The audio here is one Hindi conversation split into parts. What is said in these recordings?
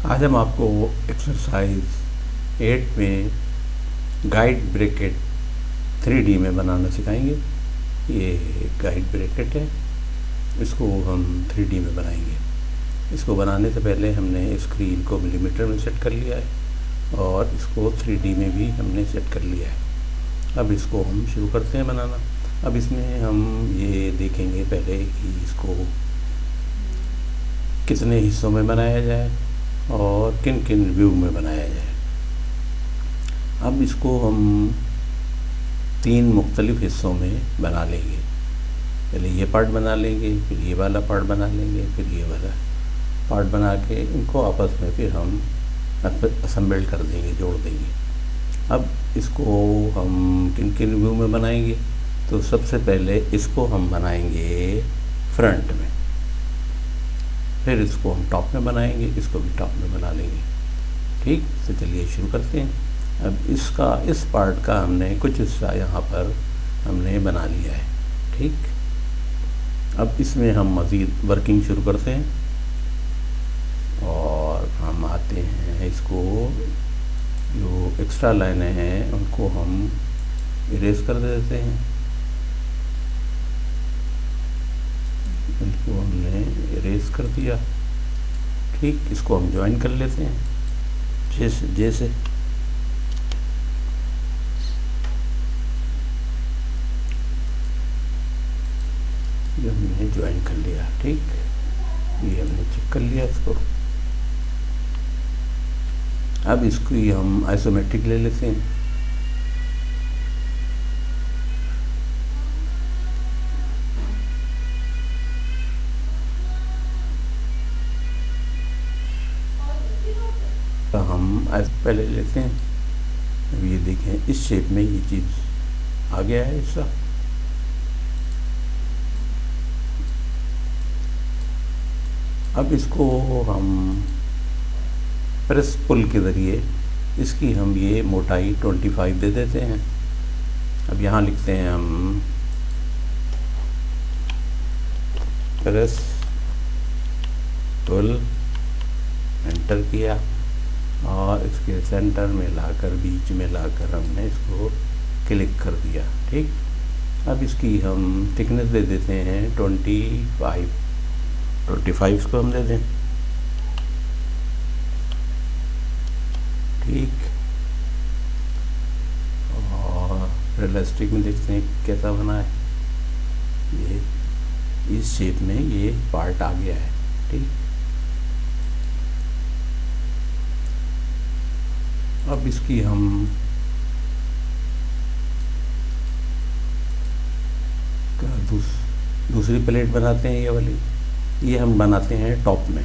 आज हम आपको एक्सरसाइज 8 में गाइड ब्रैकेट 3D में बनाना सिखाएंगे। ये गाइड ब्रैकेट है, इसको हम 3D में बनाएंगे। इसको बनाने से पहले हमने स्क्रीन को मिलीमीटर में सेट कर लिया है और इसको 3D में भी हमने सेट कर लिया है। अब इसको हम शुरू करते हैं बनाना। अब इसमें हम ये देखेंगे पहले कि इसको कितने हिस्सों में बनाया जाए और किन किन व्यू में बनाया जाए। अब इसको हम 3 मुख्तलिफ हिस्सों में बना लेंगे। पहले ये पार्ट बना लेंगे, फिर ये वाला पार्ट बना लेंगे, फिर ये वाला पार्ट बना के इनको आपस में फिर हम असेंबल कर देंगे, जोड़ देंगे। अब इसको हम किन किन व्यू में बनाएंगे, तो सबसे पहले इसको हम बनाएंगे फ्रंट में, फिर इसको हम टॉप में बनाएंगे, इसको भी टॉप में बना लेंगे। ठीक, तो चलिए शुरू करते हैं। अब इस पार्ट का हमने कुछ हिस्सा यहाँ पर हमने बना लिया है। ठीक, अब इसमें हम मज़ीद वर्किंग शुरू करते हैं और हम आते हैं, इसको जो एक्स्ट्रा लाइनें हैं उनको हम इरेज कर देते हैं। इनको हमने इरेज कर दिया। ठीक, इसको हम ज्वाइन कर लेते हैं जैसे ये हमने ज्वाइन कर लिया। ठीक, ये हमने चेक कर लिया इसको। अब इसको हम आइसोमेट्रिक ले लेते हैं। तो हम पहले लेते हैं। अब ये देखें, इस शेप में ये चीज़ आ गया है हिस्सा। अब इसको हम प्रेस पुल के ज़रिए इसकी हम ये मोटाई 25 दे देते हैं। अब यहाँ लिखते हैं हम प्रेस पुल, एंटर किया और इसके सेंटर में लाकर, बीच में लाकर हमने इसको क्लिक कर दिया। ठीक, अब इसकी हम थिकनेस दे देते हैं 25 इसको हम दे दें। ठीक, और रियलिस्टिक में देखते हैं कैसा बना है। ये इस शेप में ये पार्ट आ गया है। ठीक, अब इसकी हम दूसरी प्लेट बनाते हैं। ये वाली ये हम बनाते हैं टॉप में,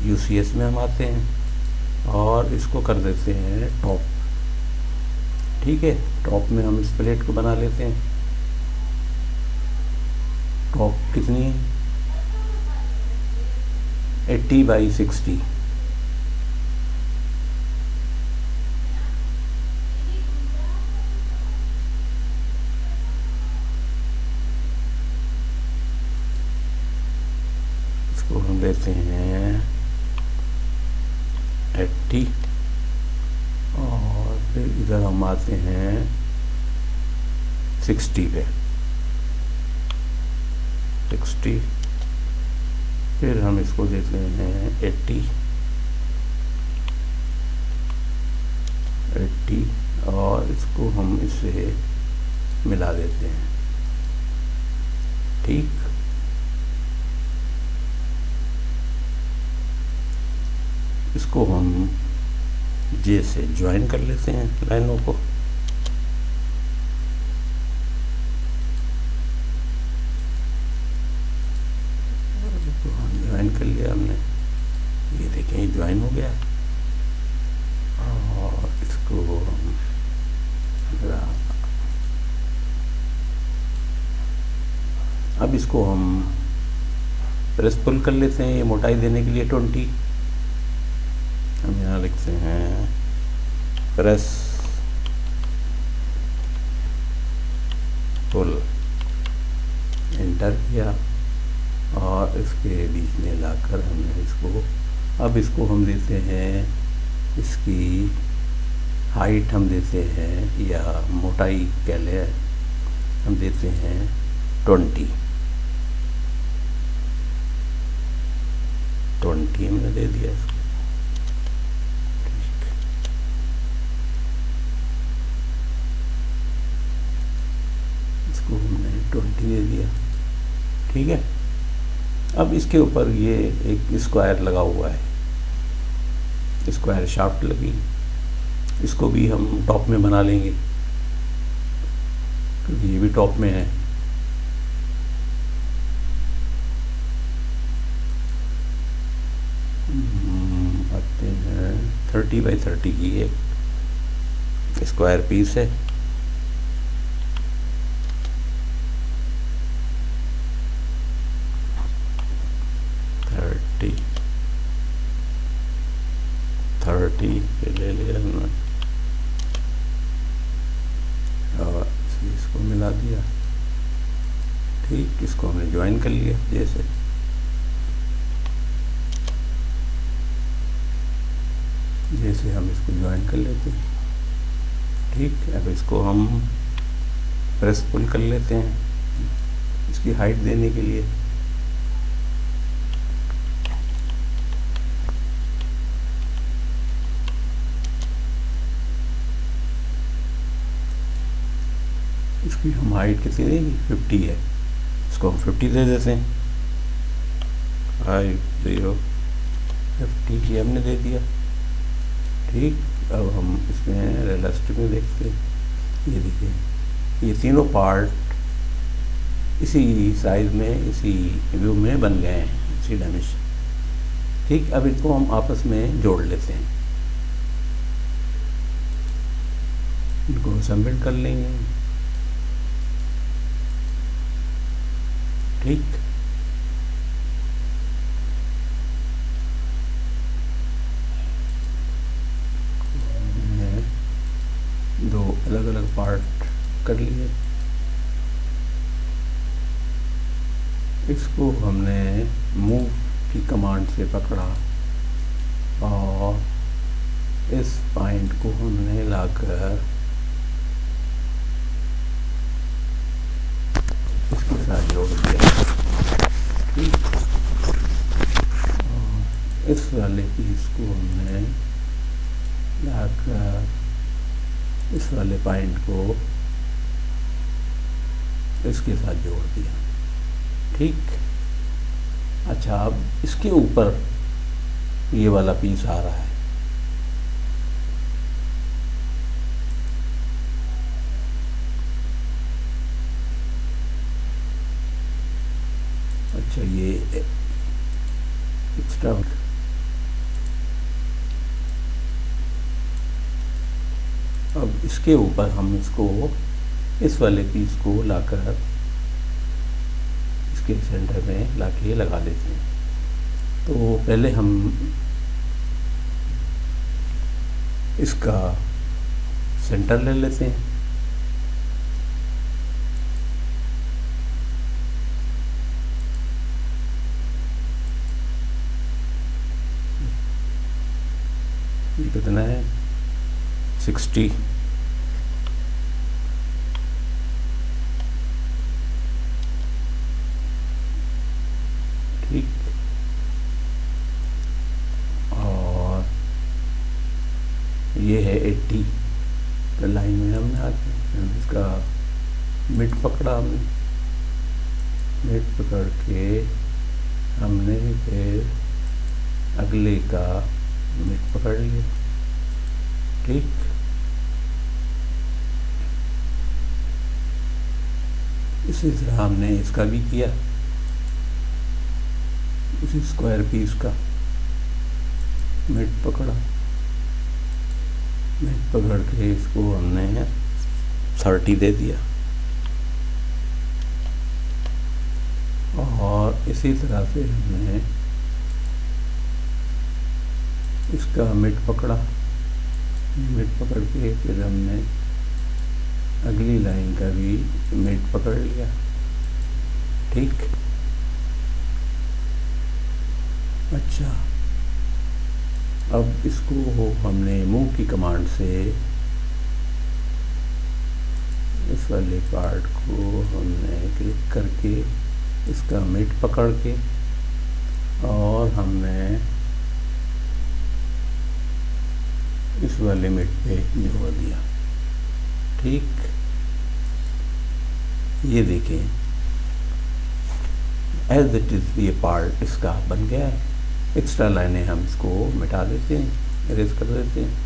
यूसीएस में हम आते हैं और इसको कर देते हैं टॉप। ठीक है, टॉप में हम इस प्लेट को बना लेते हैं। टॉप कितनी है, 80x60। इसको हम लेते हैं 80 और फिर इधर हम आते हैं 60 पे, 60। फिर हम इसको देते हैं 80 और इसको हम इससे मिला देते हैं। ठीक, इसको हम जे से ज्वाइन कर लेते हैं लाइनों को। ज्वाइन कर लिया हमने, ये देखें ये ज्वाइन हो गया। और इसको हम अब इसको हम प्रेस पुल कर लेते हैं। ये मोटाई देने के लिए 20 हम यहाँ लिखते हैं प्रेस पुल, एंटर किया और इसके बीच में लाकर हमने इसको, अब इसको हम देते हैं, इसकी हाइट हम देते हैं या मोटाई कह लें, हम देते हैं 20 हमने दे दिया इसको। ठीक, इसको हमने 20 दे दिया। ठीक है, अब इसके ऊपर ये एक स्क्वायर लगा हुआ है, स्क्वायर शाफ्ट लगी, इसको भी हम टॉप में बना लेंगे क्योंकि ये भी टॉप में है। आते हैं 30 बाई 30 की एक स्क्वायर पीस है। थर्टी ले लिया हमने और इसको मिला दिया। ठीक, इसको हमने ज्वाइन कर लिया। जैसे हम इसको ज्वाइन कर लेते हैं। ठीक, अब इसको हम प्रेस पुल कर लेते हैं इसकी हाइट देने के लिए। इसकी हम हाइट कितनी देंगे, 50 है, इसको हम 50 दे देते हैं। 50 की हमने दे दिया। ठीक, अब हम इसमें रियलिस्टिक में देखते हैं। ये देखिए, ये तीनों पार्ट इसी साइज में, इसी व्यू में बन गए हैं, इसी डायमेंशन। ठीक, अब इनको हम आपस में जोड़ लेते हैं, इनको असेंबल कर लेंगे। ठीक, दो अलग अलग पार्ट कर लिए। इसको हमने मूव की कमांड से पकड़ा और इस पॉइंट को हमने लाकर इसके साथ जोड़ दिया। ठीक, और इस वाले पीस को हमने लाकर इस वाले पॉइंट को इसके साथ जोड़ दिया। ठीक, अच्छा, अब इसके ऊपर ये वाला पीस आ रहा है। अच्छा, ये एक्स्ट्रा, अब इसके ऊपर हम इसको, इस वाले पीस को लाकर इसके सेंटर में लाके लगा देते हैं। तो पहले हम इसका सेंटर ले लेते हैं। ये कितना है, 60। ठीक, और ये है 80। तो लाइन में हमने आके इसका मिड पकड़ा, हमने मिड पकड़ के हमने फिर अगले का मिड पकड़ लिया। ठीक, इसी तरह हमने इसका भी किया, उसी स्क्वायर पीस का मिड पकड़ा, मिड पकड़ के इसको हमने 30 दे दिया। और इसी तरह से हमने इसका मिड पकड़ा, मिड पकड़ के फिर हमने अगली लाइन का भी मिड पकड़ लिया। ठीक, अच्छा, अब इसको हमने मूव की कमांड से इस वाले पार्ट को हमने क्लिक करके इसका मिड पकड़ के और हमने इस वाले मिड पे जोड़ दिया। ठीक, ये देखें एज इट इज़ ये पार्ट इसका बन गया है। एक्स्ट्रा लाइनें हम इसको मिटा देते हैं, इरेज कर देते हैं।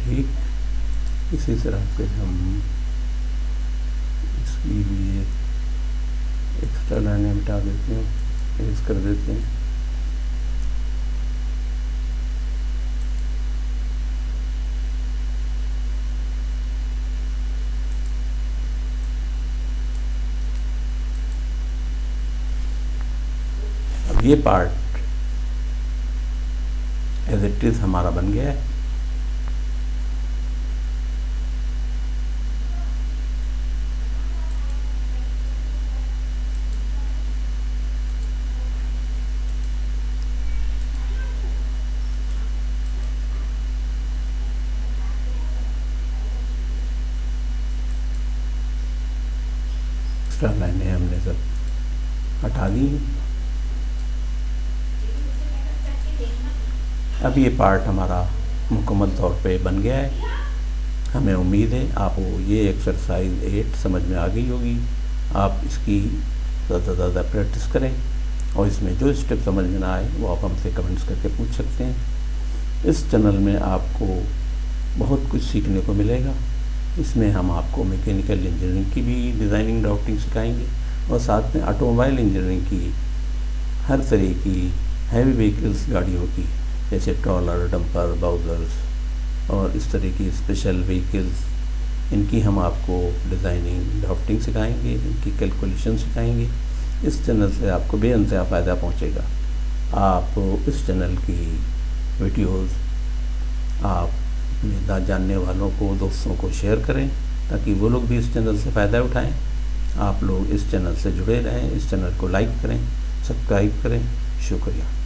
ठीक, इसी तरह से हम इसकी भी एक्स्ट्रा लाइनें मिटा देते हैं, इरेज कर देते हैं। अब ये पार्ट एज इट इज हमारा बन गया है। एक्स्ट्रा लाइनें हमने सब हटा दी। अब ये पार्ट हमारा मुकम्मल तौर पे बन गया है। हमें उम्मीद है आपको ये एक्सरसाइज 8 समझ में आ गई होगी। आप इसकी ज़्यादा से ज़्यादा प्रैक्टिस करें और इसमें जो स्टेप समझ में ना आए वो आप हमसे कमेंट्स करके पूछ सकते हैं। इस चैनल में आपको बहुत कुछ सीखने को मिलेगा। इसमें हम आपको मैकेनिकल इंजीनियरिंग की भी डिज़ाइनिंग ड्राफ्टिंग सिखाएंगे और साथ में ऑटोमोबाइल इंजीनियरिंग की हर तरह की हैवी व्हीकल्स गाड़ियों की, जैसे ट्रॉलर, डंपर, बाउजर्स और इस तरह की स्पेशल व्हीकल्स, इनकी हम आपको डिज़ाइनिंग ड्राफ्टिंग सिखाएंगे, इनकी कैलकुलेशन सिखाएंगे। इस चैनल से आपको बेअंतहा फ़ायदा पहुंचेगा। आप इस चैनल की वीडियोस आप अपने ना जानने वालों को, दोस्तों को शेयर करें ताकि वो लोग भी इस चैनल से फ़ायदा उठाएं। आप लोग इस चैनल से जुड़े रहें, इस चैनल को लाइक करें, सब्सक्राइब करें। शुक्रिया।